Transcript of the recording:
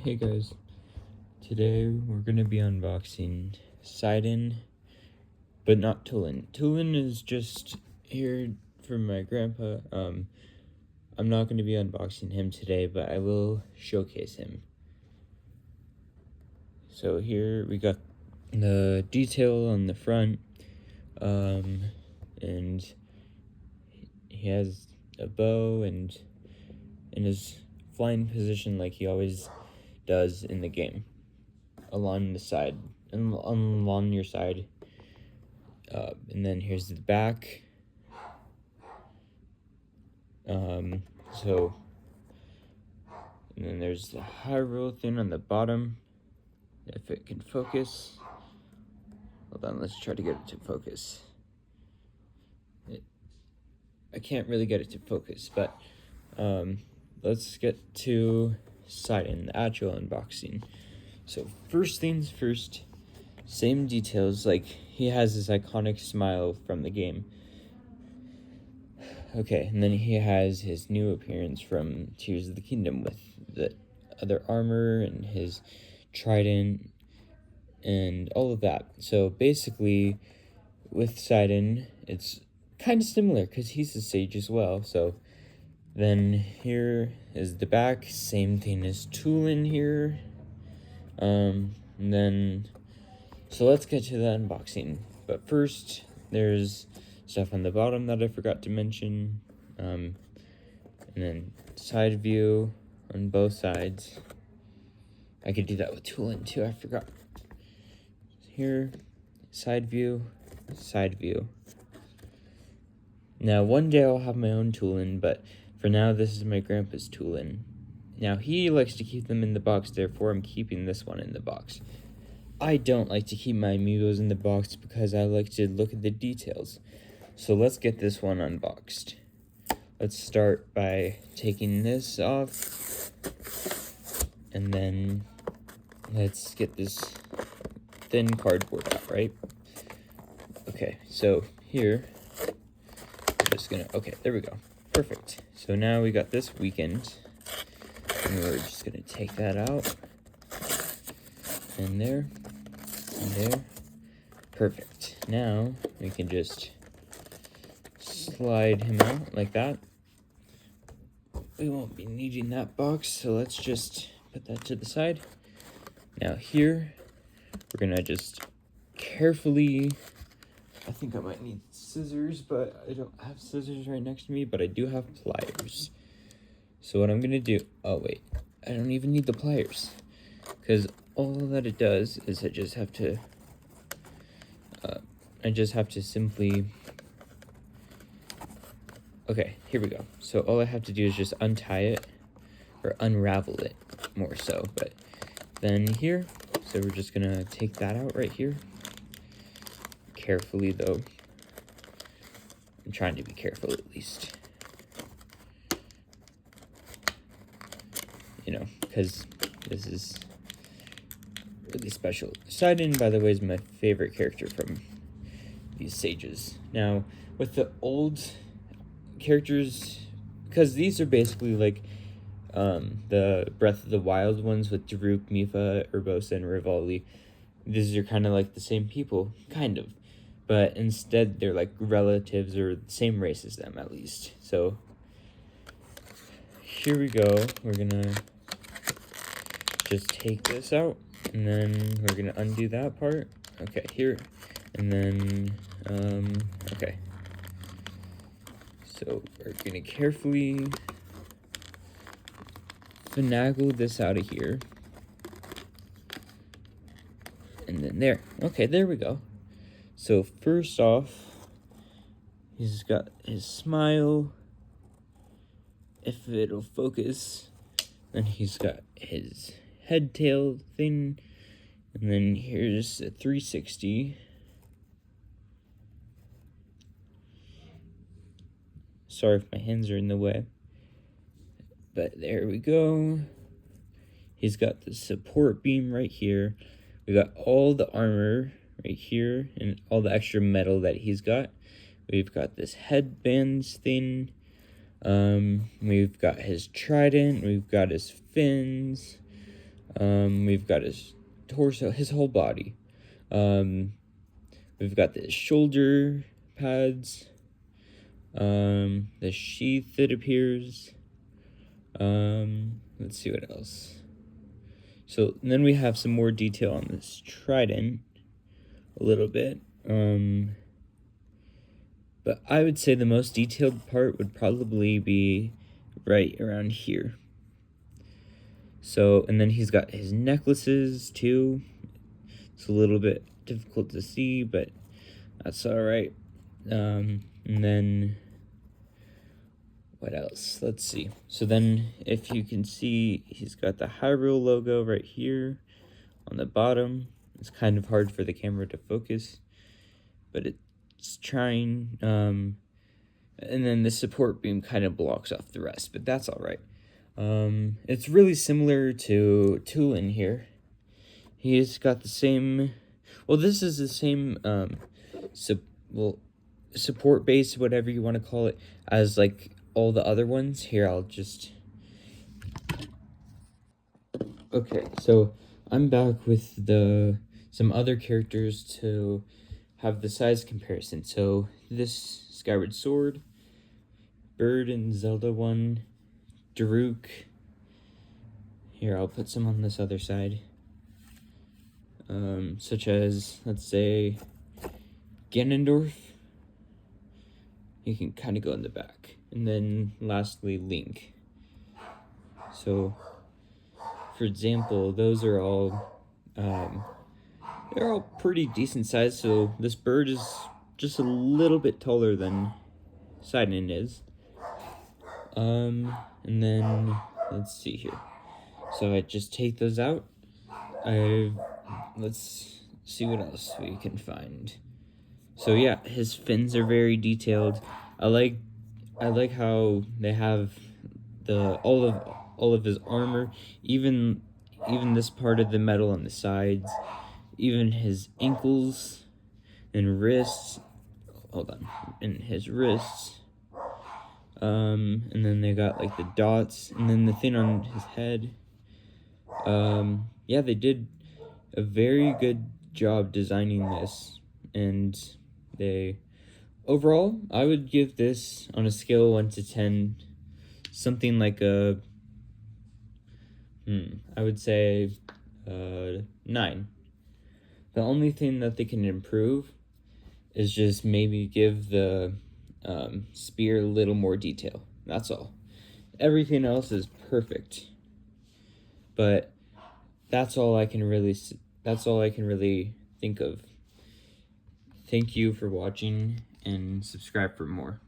Hey guys, today we're gonna be unboxing Sidon, but not Tulin. Tulin is just here for my grandpa. I'm not gonna be unboxing him today, but I will showcase him. So here we got the detail on the front, and he has a bow and in his flying position like he always does in the game. Along the side and along your side, and then here's the back. So and then there's the high roll thing on the bottom, if it can focus. Hold on, let's try to get it to focus. I can't really get it to focus, but let's get to Sidon, the actual unboxing. So first things first, same details, like he has this iconic smile from the game. Okay, and then he has his new appearance from Tears of the Kingdom with the other armor and his trident and all of that. So basically, with Sidon, it's kind of similar because he's a sage as well. So then here is the back, same thing as Tulin here. And then, so let's get to the unboxing. But first, there's stuff on the bottom that I forgot to mention. And then side view on both sides. I could do that with Tulin too, I forgot. Here, side view, side view. Now, one day I'll have my own Tulin, but for now, this is my grandpa's Tulin. Now, he likes to keep them in the box, therefore I'm keeping this one in the box. I don't like to keep my amiibos in the box because I like to look at the details. So let's get this one unboxed. Let's start by taking this off. And then let's get this thin cardboard out, right? Okay, so here, I'm just gonna, okay, there we go. Perfect. So now we got this weekend. And we're just gonna take that out. And there. And there. Perfect. Now we can just slide him out like that. We won't be needing that box, so let's just put that to the side. Now here, we're gonna just carefully, I think I might need scissors, but I don't have scissors right next to me, but I do have pliers. So what I'm gonna do, oh wait, I don't even need the pliers, because all that it does is I just have to simply, okay, here we go. So all I have to do is just untie it, or unravel it, more so, but then here, so we're just gonna take that out right here, carefully though. I'm trying to be careful at least. You know, because this is really special. Sidon, by the way, is my favorite character from these sages. Now, with the old characters, because these are basically like the Breath of the Wild ones with Daruk, Mifa, Urbosa, and Rivali. These are kind of like the same people, kind of. But instead, they're like relatives or the same race as them, at least. So, here we go. We're gonna just take this out, and then we're gonna undo that part. Okay, here, and then, okay. So, we're gonna carefully finagle this out of here. And then there. Okay, there we go. So first off, he's got his smile. If it'll focus. Then he's got his head tail thing. And then here's a 360. Sorry if my hands are in the way. But there we go. He's got the support beam right here. We got all the armor right here and all the extra metal that he's got. We've got this headbands thing. We've got his trident. We've got his fins. We've got his torso, his whole body. We've got the shoulder pads, the sheath that appears. Let's see what else. So then we have some more detail on this trident, a little bit. But I would say the most detailed part would probably be right around here. So, and then he's got his necklaces too. It's a little bit difficult to see, but that's all right. And then what else? Let's see. So then if you can see, he's got the Hyrule logo right here on the bottom. It's kind of hard for the camera to focus, but it's trying. And then the support beam kind of blocks off the rest, but that's all right. It's really similar to Tulin here. He's got the same, well, this is the same, support base, whatever you want to call it, as like all the other ones. Here, I'll just, okay, so I'm back with some other characters to have the size comparison. So this Skyward Sword, Bird and Zelda one, Daruk. Here, I'll put some on this other side. Such as, let's say, Ganondorf. You can kind of go in the back. And then lastly, Link. So, for example, those are all, they're all pretty decent size. So this bird is just a little bit taller than Sidon is. And then, let's see here. So I just take those out. Let's see what else we can find. So yeah, his fins are very detailed. I like how they have all of his armor, even this part of the metal on the sides, even his ankles and wrists. Hold on, and his wrists. And then they got like the dots, and then the thing on his head. Yeah, they did a very good job designing this, and overall, I would give this, on a scale of 1 to 10, something like a, I would say 9. The only thing that they can improve is just maybe give the spear a little more detail. That's all. Everything else is perfect. But that's all I can really think of. Thank you for watching, and subscribe for more.